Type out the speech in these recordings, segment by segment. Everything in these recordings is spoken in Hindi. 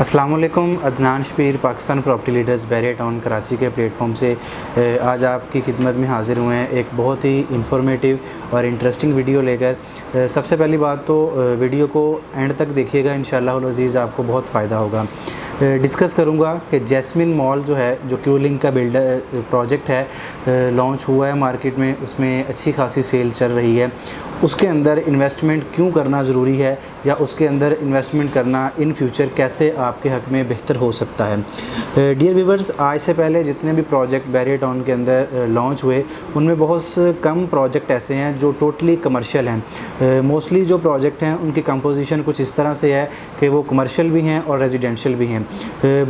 अस्सलाम वालेकुम। Adnan Shabbir Pakistan property leaders Bahria town Karachi के प्लेटफॉर्म से आज आपकी खिदमत में हाज़िर हुए हैं एक बहुत ही इंफॉर्मेटिव और इंटरेस्टिंग वीडियो लेकर। सबसे पहली बात तो वीडियो को एंड तक देखिएगा, इंशाअल्लाह अज़ीज़ आपको बहुत फ़ायदा होगा। डिस्कस करूंगा कि जैस्मिन मॉल जो है, जो क्यूलिंग का बिल्डर प्रोजेक्ट है, लॉन्च हुआ है मार्केट में, उसमें अच्छी खासी सेल चल रही है। उसके अंदर इन्वेस्टमेंट क्यों करना ज़रूरी है, या उसके अंदर इन्वेस्टमेंट करना इन फ्यूचर कैसे आपके हक़ में बेहतर हो सकता है। डियर व्यूअर्स, आज से पहले जितने भी प्रोजेक्ट बैरिया टाउन के अंदर लॉन्च हुए, उनमें बहुत कम प्रोजेक्ट ऐसे हैं जो टोटली कमर्शियल हैं। मोस्टली जो प्रोजेक्ट हैं उनकी कंपोजिशन कुछ इस तरह से है कि वो कमर्शियल भी हैं और रेजिडेंशियल भी हैं।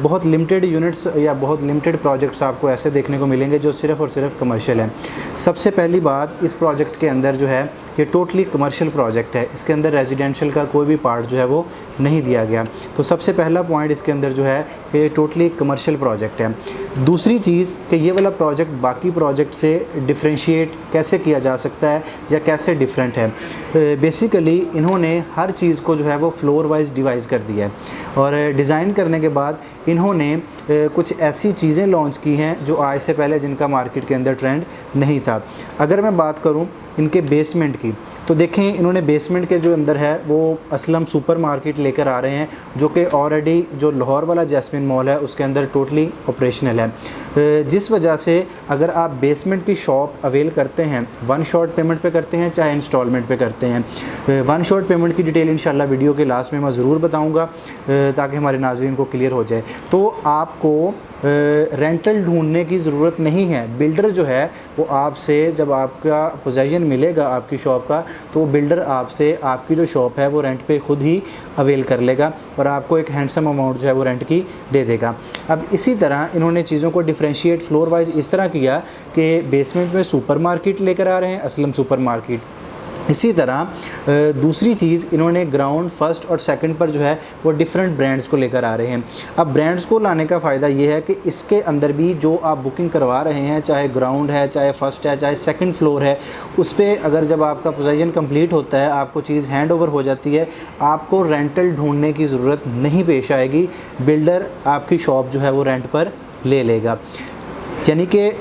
बहुत लिमिटेड यूनिट्स या बहुत लिमिटेड प्रोजेक्ट्स आपको ऐसे देखने को मिलेंगे जो सिर्फ़ और सिर्फ कमर्शियल हैं। सबसे पहली बात, इस प्रोजेक्ट के अंदर जो है ये टोटली कमर्शियल प्रोजेक्ट है, इसके अंदर रेजिडेंशियल का कोई भी पार्ट जो है वो नहीं दिया गया। तो सबसे पहला पॉइंट इसके अंदर जो है ये टोटली कमर्शियल प्रोजेक्ट है। दूसरी चीज़ कि ये वाला प्रोजेक्ट बाकी प्रोजेक्ट से डिफ्रेंशिएट कैसे किया जा सकता है या कैसे डिफरेंट है। बेसिकली इन्होंने हर चीज़ को जो है वो फ्लोर वाइज डिवाइस कर दिया है, और डिज़ाइन करने के बाद इन्होंने कुछ ऐसी चीज़ें लॉन्च की हैं जो आज से पहले जिनका मार्केट के अंदर ट्रेंड नहीं था। अगर मैं बात करूं इनके बेसमेंट की, तो देखें इन्होंने बेसमेंट के जो अंदर है वो असलम सुपर मार्केट लेकर आ रहे हैं, जो कि ऑलरेडी जो लाहौर वाला जैस्मिन मॉल है उसके अंदर टोटली ऑपरेशनल है। जिस वजह से अगर आप बेसमेंट की शॉप अवेल करते हैं, वन शॉट पेमेंट पे करते हैं चाहे इंस्टॉलमेंट पे करते हैं, वन शॉट पेमेंट की डिटेल इंशाल्लाह वीडियो के लास्ट में मैं ज़रूर बताऊंगा ताकि हमारे नाज़रीन को क्लियर हो जाए। तो आपको रेंटल ढूंढने की ज़रूरत नहीं है। बिल्डर जो है वो आपसे, जब आपका पोजीशन मिलेगा आपकी शॉप का, तो वो बिल्डर आपसे आपकी जो शॉप है वो रेंट पे ख़ुद ही अवेल कर लेगा और आपको एक हैंडसम अमाउंट जो है वो रेंट की दे देगा। अब इसी तरह इन्होंने चीज़ों को डिफ्रेंशिएट फ्लोर वाइज इस तरह किया कि बेसमेंट में सुपर मार्केट लेकर आ रहे हैं, असलम सुपर मार्केट। इसी तरह दूसरी चीज़, इन्होंने ग्राउंड फर्स्ट और सेकंड पर जो है वो डिफरेंट ब्रांड्स को लेकर आ रहे हैं। अब ब्रांड्स को लाने का फ़ायदा ये है कि इसके अंदर भी जो आप बुकिंग करवा रहे हैं, चाहे ग्राउंड है, चाहे फर्स्ट है, चाहे सेकंड फ्लोर है, उस पर अगर जब आपका पोजीशन कंप्लीट होता है, आपको चीज़ हैंड ओवर हो जाती है, आपको रेंटल ढूंढने की ज़रूरत नहीं पेश आएगी। बिल्डर आपकी शॉप जो है वो रेंट पर ले लेगा। यानी कि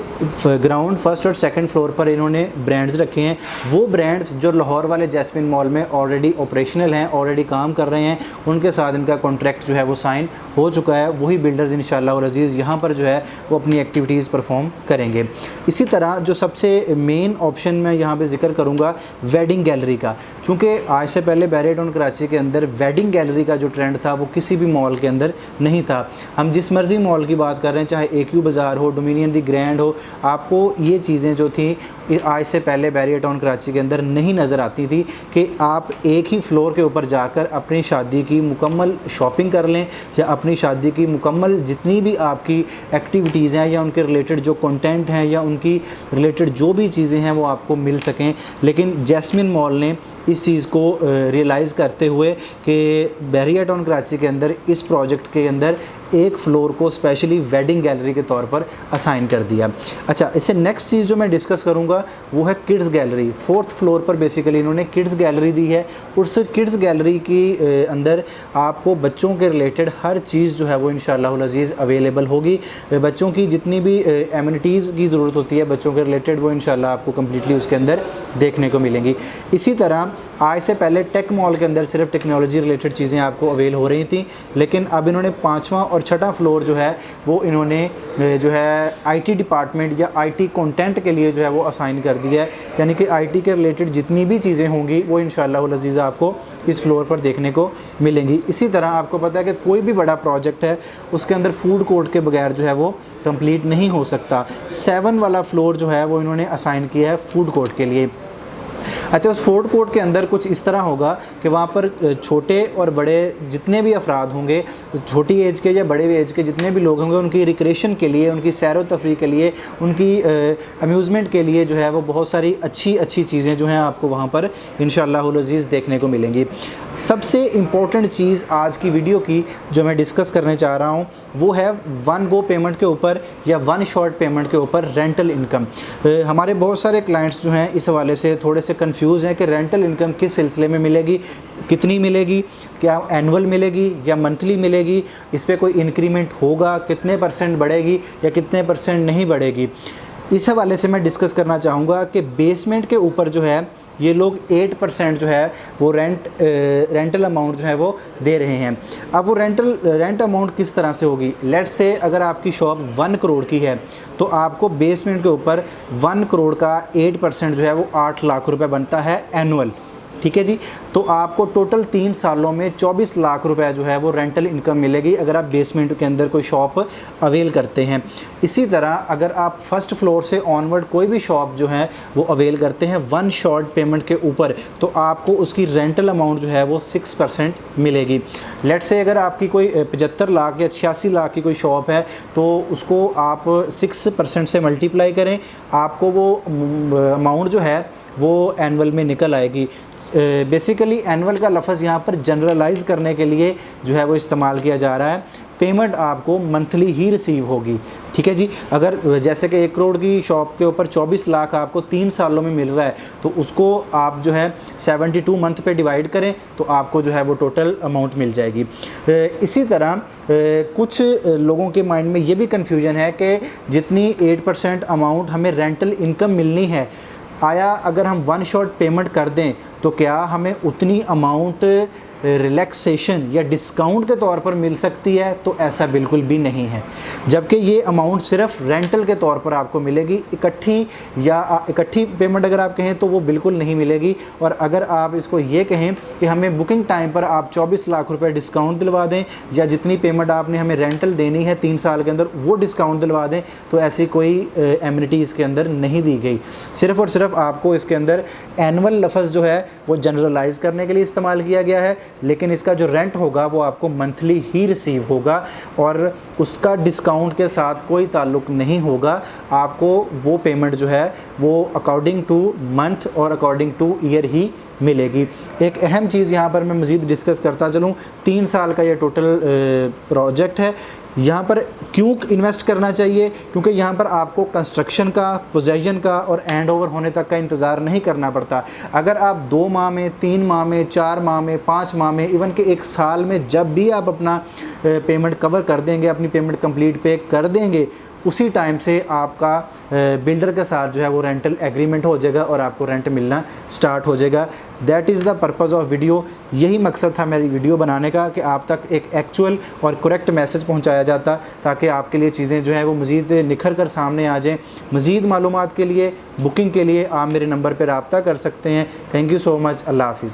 ग्राउंड फर्स्ट और सेकंड फ्लोर पर इन्होंने ब्रांड्स रखे हैं। वो ब्रांड्स जो लाहौर वाले जैस्मिन मॉल में ऑलरेडी ऑपरेशनल हैं, ऑलरेडी काम कर रहे हैं, उनके साथ इनका कॉन्ट्रैक्ट जो है वो साइन हो चुका है। वही बिल्डर्स इंशाअल्लाह और अज़ीज़ यहाँ पर जो है वो अपनी एक्टिविटीज़ परफॉर्म करेंगे। इसी तरह जो सबसे मेन ऑप्शन मैं यहाँ पर जिक्र करूँगा वेडिंग गैलरी का, चूँकि आज से पहले बैरिया टाउन कराची के अंदर वेडिंग गैलरी का जो ट्रेंड था वो किसी भी मॉल के अंदर नहीं था। हम जिस मर्ज़ी मॉल की बात कर रहे हैं, चाहे AQ बाज़ार हो, डोमिनियन दी ग्रैंड हो, आपको ये चीज़ें जो थी आज से पहले बैरिया टाउन कराची के अंदर नहीं नज़र आती थी कि आप एक ही फ्लोर के ऊपर जाकर अपनी शादी की मुकम्मल शॉपिंग कर लें, या अपनी शादी की मुकम्मल जितनी भी आपकी एक्टिविटीज़ हैं या उनके रिलेटेड जो कंटेंट हैं या उनकी रिलेटेड जो भी चीज़ें हैं वो आपको मिल सकें। लेकिन जैस्मिन मॉल ने इस चीज़ को रियलाइज़ करते हुए कि बैरिया टाउन कराची के अंदर इस प्रोजेक्ट के अंदर एक फ़्लोर को स्पेशली वेडिंग गैलरी के तौर पर असाइन कर दिया। अच्छा, इससे नेक्स्ट चीज़ जो मैं डिस्कस करूंगा वो है किड्स गैलरी। फोर्थ फ्लोर पर बेसिकली इन्होंने किड्स गैलरी दी है। उस किड्स गैलरी की अंदर आपको बच्चों के रिलेटेड हर चीज़ जो है वो इंशाअल्लाह अज़ीज़ अवेलेबल होगी। बच्चों की जितनी भी एमिनिटीज़ की ज़रूरत होती है बच्चों के रिलेटेड, वो इंशाअल्लाह आपको कम्प्लीटली उसके अंदर देखने को मिलेंगी। इसी तरह आज से पहले टेक मॉल के अंदर सिर्फ टेक्नोलॉजी रिलेटेड चीज़ें आपको अवेल हो रही थी, लेकिन अब इन्होंने 5वां और 6वां फ्लोर जो है वो इन्होंने जो है IT डिपार्टमेंट या IT कंटेंट के लिए जो है वो असाइन कर दिया है। यानी कि IT के रिलेटेड जितनी भी चीज़ें होंगी वो इंशाअल्लाह अज़ीज़ आपको इस फ्लोर पर देखने को मिलेंगी। इसी तरह आपको पता है कि कोई भी बड़ा प्रोजेक्ट है उसके अंदर फूड कोर्ट के बगैर जो है वो कंप्लीट नहीं हो सकता। 7 वाला फ्लोर जो है वो इन्होंने असाइन किया है फूड कोर्ट के लिए। अच्छा, उस फूड कोर्ट के अंदर कुछ इस तरह होगा कि वहाँ पर छोटे और बड़े जितने भी अफराद होंगे, छोटी एज के या बड़े एज के जितने भी लोग होंगे, उनकी रिक्रिएशन के लिए, उनकी सैर व तफरी के लिए, उनकी अम्यूज़मेंट के लिए जो है वो बहुत सारी अच्छी अच्छी चीज़ें जो हैं आपको वहाँ पर इंशाअल्लाह अज़ीज़ देखने को मिलेंगी। सबसे इम्पोर्टेंट चीज़ आज की वीडियो की जो मैं डिस्कस करने चाह रहा हूँ वो है वन गो पेमेंट के ऊपर या वन शॉट पेमेंट के ऊपर रेंटल इनकम। हमारे बहुत सारे क्लाइंट्स जो हैं इस हवाले से थोड़े से से कंफ्यूज हैं कि रेंटल इनकम किस सिलसिले में मिलेगी, कितनी मिलेगी, क्या एनुअल मिलेगी या मंथली मिलेगी, इस पर कोई इंक्रीमेंट होगा, कितने परसेंट बढ़ेगी या कितने परसेंट नहीं बढ़ेगी, इस हवाले से मैं डिस्कस करना चाहूँगा कि बेसमेंट के ऊपर जो है ये लोग 8% जो है वो रेंटल अमाउंट जो है वो दे रहे हैं। अब वो रेंट अमाउंट किस तरह से होगी, लेट्स से अगर आपकी शॉप 1 करोड़ की है तो आपको बेसमेंट के ऊपर 1 करोड़ का 8% जो है वो 8 लाख रुपए बनता है एनुअल, ठीक है जी। तो आपको टोटल 3 सालों में 24 लाख रुपए जो है वो रेंटल इनकम मिलेगी अगर आप बेसमेंट के अंदर कोई शॉप अवेल करते हैं। इसी तरह अगर आप फर्स्ट फ्लोर से ऑनवर्ड कोई भी शॉप जो है वो अवेल करते हैं 1 शॉट पेमेंट के ऊपर, तो आपको उसकी रेंटल अमाउंट जो है वो 6% मिलेगी। लेट्स से अगर आपकी कोई 75 लाख या 86 लाख की कोई शॉप है तो उसको आप 6% से मल्टीप्लाई करें, आपको वो अमाउंट जो है वो एनुअल में निकल आएगी। बेसिकली एनुअल का लफ्ज़ यहाँ पर जनरलाइज करने के लिए जो है वो इस्तेमाल किया जा रहा है। पेमेंट आपको मंथली ही रिसीव होगी, ठीक है जी। अगर जैसे कि 1 करोड़ की शॉप के ऊपर 24 लाख आपको 3 सालों में मिल रहा है तो उसको आप जो है 72 मंथ पे डिवाइड करें तो आपको जो है वो टोटल अमाउंट मिल जाएगी। इसी तरह कुछ लोगों के माइंड में ये भी कन्फ्यूजन है कि जितनी 8% अमाउंट हमें रेंटल इनकम मिलनी है, आया अगर हम 1 शॉट पेमेंट कर दें तो क्या हमें उतनी अमाउंट रिलैक्सेशन या डिस्काउंट के तौर पर मिल सकती है? तो ऐसा बिल्कुल भी नहीं है, जबकि ये अमाउंट सिर्फ रेंटल के तौर पर आपको मिलेगी। इकट्ठी पेमेंट अगर आप कहें तो वो बिल्कुल नहीं मिलेगी। और अगर आप इसको ये कहें कि हमें बुकिंग टाइम पर आप 24 लाख रुपए डिस्काउंट दिलवा दें या जितनी पेमेंट आपने हमें रेंटल देनी है 3 साल के अंदर वो डिस्काउंट दिलवा दें, तो ऐसी कोई एमिनिटी इसके अंदर नहीं दी गई। सिर्फ़ और सिर्फ आपको इसके अंदर एनुअल लफ्ज़ जो है वो जनरलाइज करने के लिए इस्तेमाल किया गया है, लेकिन इसका जो रेंट होगा वो आपको मंथली ही रिसीव होगा और उसका डिस्काउंट के साथ कोई ताल्लुक़ नहीं होगा। आपको वो पेमेंट जो है वो अकॉर्डिंग टू मंथ और अकॉर्डिंग टू ईयर ही मिलेगी। एक अहम चीज़ यहाँ पर मैं मज़ीद डिस्कस करता चलूँ, 3 साल का ये टोटल प्रोजेक्ट है। यहाँ पर क्यों इन्वेस्ट करना चाहिए? क्योंकि यहाँ पर आपको कंस्ट्रक्शन का, पोजेसन का और हैंड ओवर होने तक का इंतज़ार नहीं करना पड़ता। अगर आप 2 माह में, 3 माह में, 4 माह में, 5 माह में, इवन कि 1 साल में जब भी आप अपना पेमेंट कवर कर देंगे, अपनी पेमेंट कंप्लीट पे कर देंगे, उसी टाइम से आपका बिल्डर के साथ जो है वो रेंटल एग्रीमेंट हो जाएगा और आपको रेंट मिलना स्टार्ट हो जाएगा। That is the purpose of video. यही मकसद था मेरी वीडियो बनाने का कि आप तक एक एक्चुअल और करेक्ट मैसेज पहुंचाया जाता, ताकि आपके लिए चीज़ें जो है वो मज़ीद निखर कर सामने आ जाएँ। मज़ीद मालूमात के लिए, बुकिंग के लिए आप मेरे नंबर पर रब्ता कर सकते हैं। Thank you so much. अल्लाह हाफ़िज़।